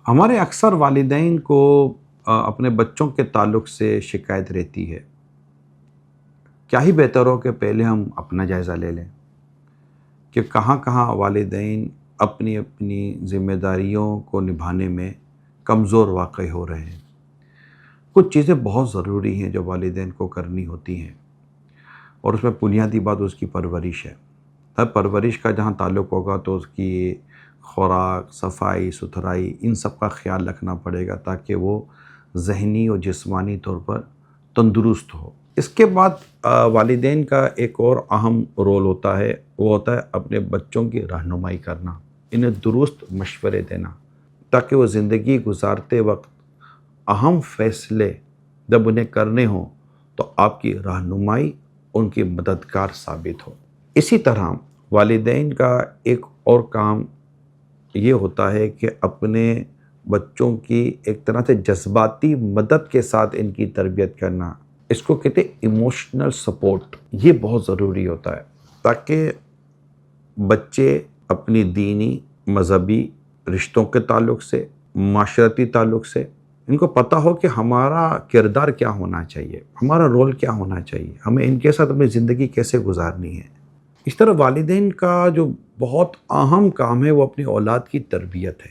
ہمارے اکثر والدین کو اپنے بچوں کے تعلق سے شکایت رہتی ہے۔ کیا ہی بہتر ہو کہ پہلے ہم اپنا جائزہ لے لیں کہ کہاں کہاں والدین اپنی اپنی ذمہ داریوں کو نبھانے میں کمزور واقع ہو رہے ہیں۔ کچھ چیزیں بہت ضروری ہیں جو والدین کو کرنی ہوتی ہیں، اور اس میں بنیادی بات اس کی پرورش ہے۔ پرورش کا جہاں تعلق ہوگا تو اس کی خوراک، صفائی ستھرائی، ان سب کا خیال رکھنا پڑے گا تاکہ وہ ذہنی اور جسمانی طور پر تندرست ہو۔ اس کے بعد والدین کا ایک اور اہم رول ہوتا ہے، وہ ہوتا ہے اپنے بچوں کی رہنمائی کرنا، انہیں درست مشورے دینا تاکہ وہ زندگی گزارتے وقت اہم فیصلے جب انہیں کرنے ہوں تو آپ کی رہنمائی ان کی مددگار ثابت ہو۔ اسی طرح والدین کا ایک اور کام یہ ہوتا ہے کہ اپنے بچوں کی ایک طرح سے جذباتی مدد کے ساتھ ان کی تربیت کرنا، اس کو کہتے ہیں ایموشنل سپورٹ، یہ بہت ضروری ہوتا ہے تاکہ بچے اپنی دینی، مذہبی رشتوں کے تعلق سے، معاشرتی تعلق سے ان کو پتہ ہو کہ ہمارا کردار کیا ہونا چاہیے، ہمارا رول کیا ہونا چاہیے، ہمیں ان کے ساتھ اپنی زندگی کیسے گزارنی ہے۔ اس طرح والدین کا جو بہت اہم کام ہے وہ اپنی اولاد کی تربیت ہے۔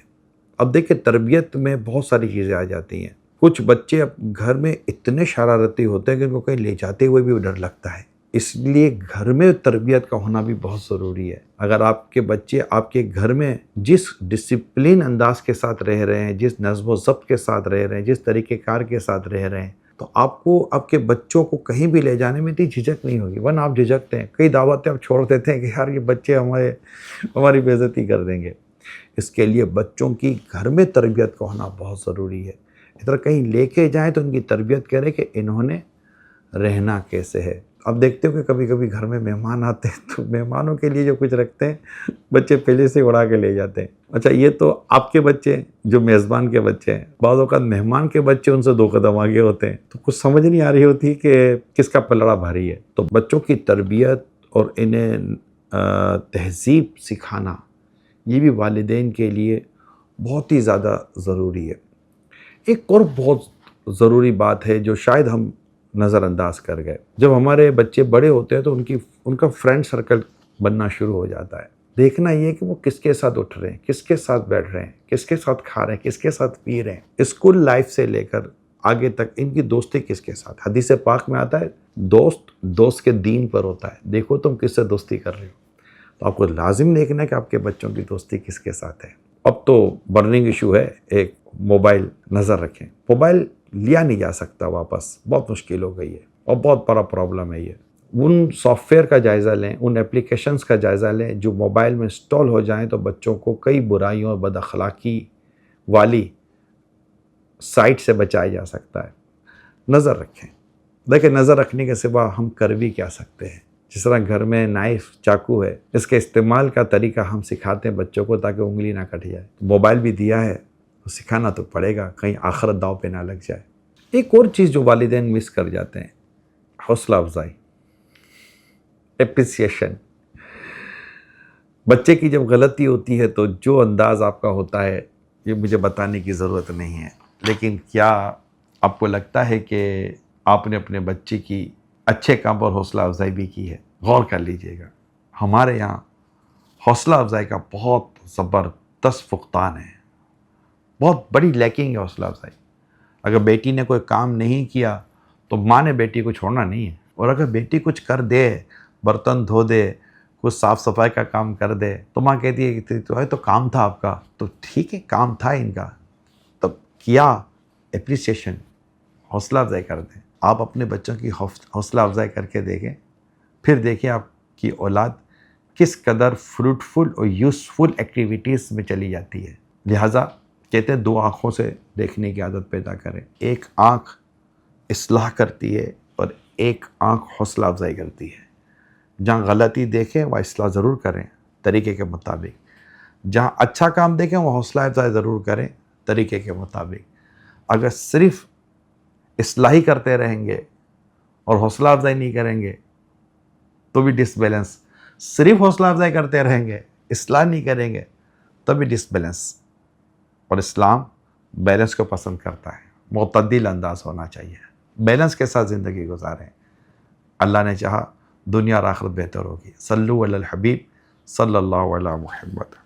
اب دیکھیں، تربیت میں بہت ساری چیزیں آ جاتی ہیں۔ کچھ بچے گھر میں اتنے شرارتی ہوتے ہیں کہ ان کو کہیں لے جاتے ہوئے بھی ڈر لگتا ہے، اس لیے گھر میں تربیت کا ہونا بھی بہت ضروری ہے۔ اگر آپ کے بچے آپ کے گھر میں جس ڈسپلن انداز کے ساتھ رہ رہے ہیں، جس نظم و ضبط کے ساتھ رہ رہے ہیں، جس طریقہ کار کے ساتھ رہ رہے ہیں، تو آپ کو آپ کے بچوں کو کہیں بھی لے جانے میں اتنی جھجک نہیں ہوگی، ورنہ آپ جھجکتے ہیں، کئی دعوتیں آپ چھوڑ دیتے ہیں کہ یار یہ بچے ہماری بے عزتی کر دیں گے۔ اس کے لیے بچوں کی گھر میں تربیت کا ہونا بہت ضروری ہے۔ اس طرح کہیں لے کے جائیں تو ان کی تربیت کریں کہ انہوں نے رہنا کیسے ہے۔ اب دیکھتے ہو کہ کبھی کبھی گھر میں مہمان آتے ہیں تو مہمانوں کے لیے جو کچھ رکھتے ہیں بچے پہلے سے اڑا کے لے جاتے ہیں۔ اچھا، یہ تو آپ کے بچے جو میزبان کے بچے ہیں، بعض اوقات مہمان کے بچے ان سے 2 قدم آگے ہوتے ہیں، تو کچھ سمجھ نہیں آ رہی ہوتی کہ کس کا پلڑا بھاری ہے۔ تو بچوں کی تربیت اور انہیں تہذیب سکھانا، یہ بھی والدین کے لیے بہت ہی زیادہ ضروری ہے۔ ایک اور بہت ضروری بات ہے جو شاید ہم نظر انداز کر گئے، جب ہمارے بچے بڑے ہوتے ہیں تو ان کا فرینڈ سرکل بننا شروع ہو جاتا ہے۔ دیکھنا یہ کہ وہ کس کے ساتھ اٹھ رہے ہیں، کس کے ساتھ بیٹھ رہے ہیں، کس کے ساتھ کھا رہے ہیں، کس کے ساتھ پی رہے ہیں۔ اسکول لائف سے لے کر آگے تک ان کی دوستی کس کے ساتھ۔ حدیث پاک میں آتا ہے دوست کے دین پر ہوتا ہے، دیکھو تم کس سے دوستی کر رہے ہو۔ تو آپ کو لازم دیکھنا ہے کہ آپ کے بچوں کی دوستی کس کے ساتھ ہے۔ اب تو برننگ ایشو ہے، ایک موبائل نظر رکھیں۔ موبائل لیا نہیں جا سکتا واپس، بہت مشکل ہو گئی ہے اور بہت بڑا پرابلم ہے یہ۔ ان سافٹ ویئر کا جائزہ لیں، ان اپلیکیشنز کا جائزہ لیں جو موبائل میں انسٹال ہو جائیں تو بچوں کو کئی برائیوں اور بد اخلاقی والی سائٹ سے بچایا جا سکتا ہے۔ نظر رکھیں۔ دیکھیں، نظر رکھنے کے سوا ہم کر بھی کیا سکتے ہیں۔ جس طرح گھر میں نائف، چاقو ہے، اس کے استعمال کا طریقہ ہم سکھاتے ہیں بچوں کو تاکہ انگلی نہ کٹ جائے۔ موبائل بھی دیا ہے تو سکھانا تو پڑے گا، کہیں آخرت داؤ پہ نہ لگ جائے۔ ایک اور چیز جو والدین مس کر جاتے ہیں، حوصلہ افزائی، اپریسیشن۔ بچے کی جب غلطی ہوتی ہے تو جو انداز آپ کا ہوتا ہے یہ مجھے بتانے کی ضرورت نہیں ہے، لیکن کیا آپ کو لگتا ہے کہ آپ نے اپنے بچے کی اچھے کام پر حوصلہ افزائی بھی کی ہے؟ غور کر لیجئے گا۔ ہمارے یہاں حوصلہ افزائی کا بہت زبردست فقدان ہے، بہت بڑی لیکنگ ہے حوصلہ افزائی۔ اگر بیٹی نے کوئی کام نہیں کیا تو ماں نے بیٹی کو چھوڑنا نہیں ہے، اور اگر بیٹی کچھ کر دے، برتن دھو دے، کچھ صاف صفائی کا کام کر دے، تو ماں کہتی ہے کہ تو کام تھا آپ کا، تو ٹھیک ہے کام تھا ان کا، تب کیا اپریسیشن، حوصلہ افزائی کر دیں۔ آپ اپنے بچوں کی حوصلہ افزائی کر کے دیکھیں، پھر دیکھیں آپ کی اولاد کس قدر فروٹفل اور یوزفل ایکٹیویٹیز میں چلی جاتی ہے۔ لہٰذا کہتے ہیں 2 آنکھوں سے دیکھنے کی عادت پیدا کریں۔ ایک آنکھ اصلاح کرتی ہے اور ایک آنکھ حوصلہ افزائی کرتی ہے۔ جہاں غلطی دیکھیں وہ اصلاح ضرور کریں طریقے کے مطابق، جہاں اچھا کام دیکھیں وہ حوصلہ افزائی ضرور کریں طریقے کے مطابق۔ اگر صرف اصلاحی کرتے رہیں گے اور حوصلہ افزائی نہیں کریں گے تو بھی ڈس بیلنس، صرف حوصلہ افزائی کرتے رہیں گے، اصلاح نہیں کریں گے تب بھی ڈس بیلنس۔ اور اسلام بیلنس کو پسند کرتا ہے، معتدل انداز ہونا چاہیے، بیلنس کے ساتھ زندگی گزاریں. اللہ نے چاہا دنیا اور آخرت بہتر ہوگی. صلو علی الحبیب صلی اللہ علیہ محمد.